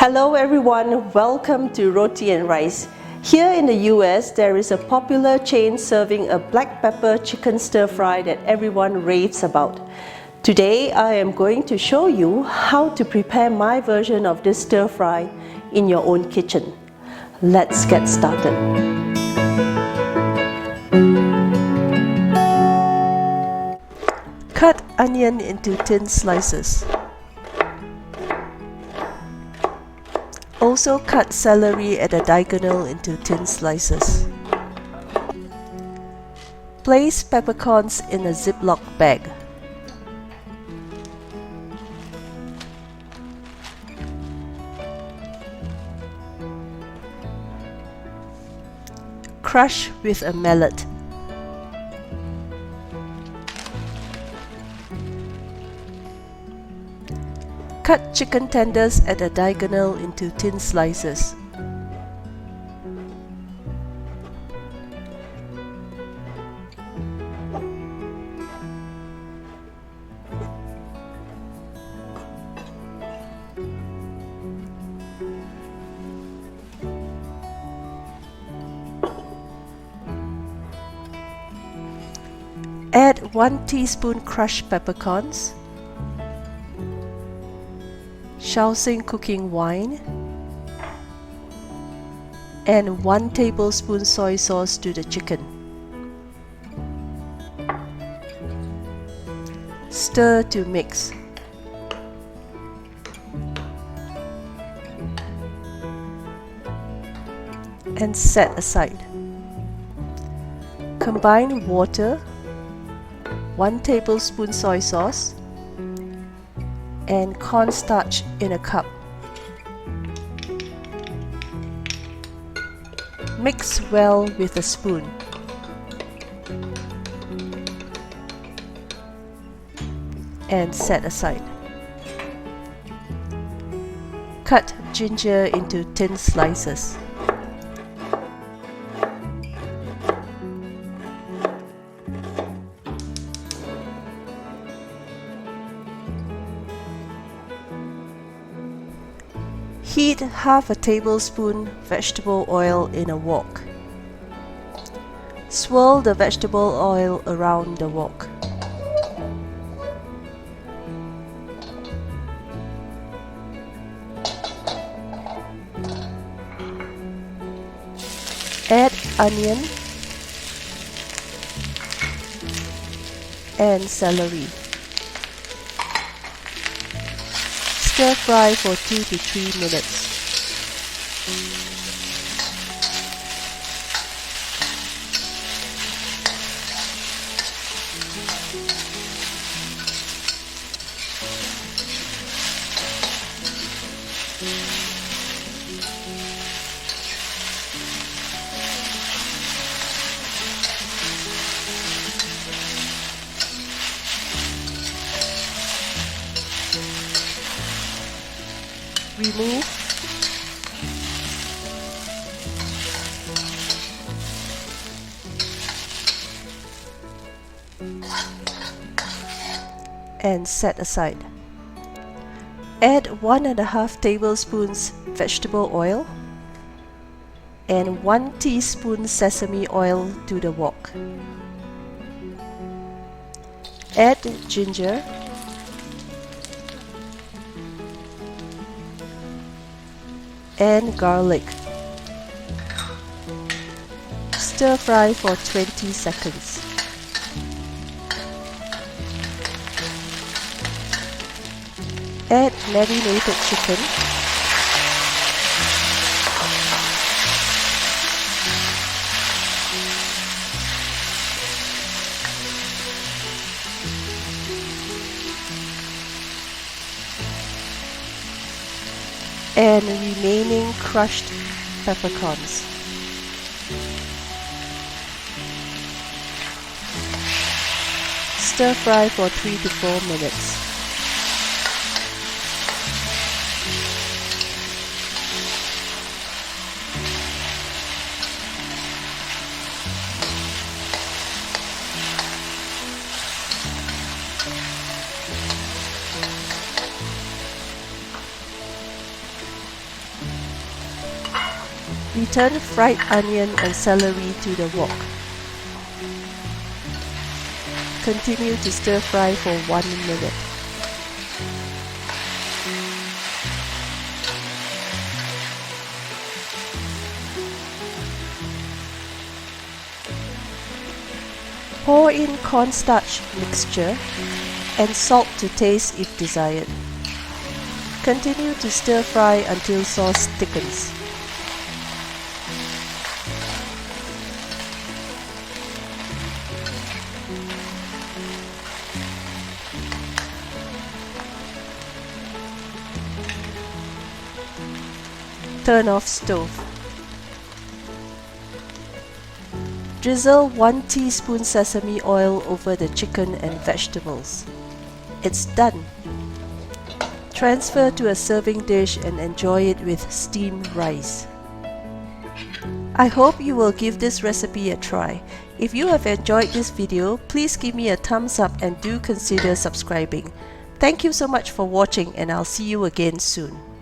Hello everyone, welcome to Roti and Rice. Here in the US, there is a popular chain serving a black pepper chicken stir fry that everyone raves about. Today, I am going to show you how to prepare my version of this stir fry in your own kitchen. Let's get started. Cut onion into thin slices. Also cut celery at a diagonal into thin slices. Place peppercorns in a Ziploc bag. Crush with a mallet. Cut chicken tenders at a diagonal into thin slices. Add 1 teaspoon crushed peppercorns, Shao Hsing cooking wine, and 1 tablespoon soy sauce to the chicken. Stir to mix. And set aside. Combine water, 1 tablespoon soy sauce, and cornstarch in a cup. Mix well with a spoon. And set aside. Cut ginger into thin slices. Heat half a tablespoon vegetable oil in a wok. Swirl the vegetable oil around the wok. Add onion and celery. Stir fry for 2 to 3 minutes. Remove. And set aside. Add 1.5 tablespoons vegetable oil and 1 teaspoon sesame oil to the wok. Add ginger, and garlic. Stir fry for 20 seconds. Add marinated chicken, and remaining crushed peppercorns. Stir fry for 3 to 4 minutes. Return fried onion and celery to the wok. Continue to stir fry for 1 minute. Pour in cornstarch mixture and salt to taste if desired. Continue to stir fry until sauce thickens. Turn off stove. Drizzle 1 teaspoon sesame oil over the chicken and vegetables. It's done. Transfer to a serving dish and enjoy it with steamed rice. I hope you will give this recipe a try. If you have enjoyed this video, please give me a thumbs up and do consider subscribing. Thank you so much for watching, and I'll see you again soon.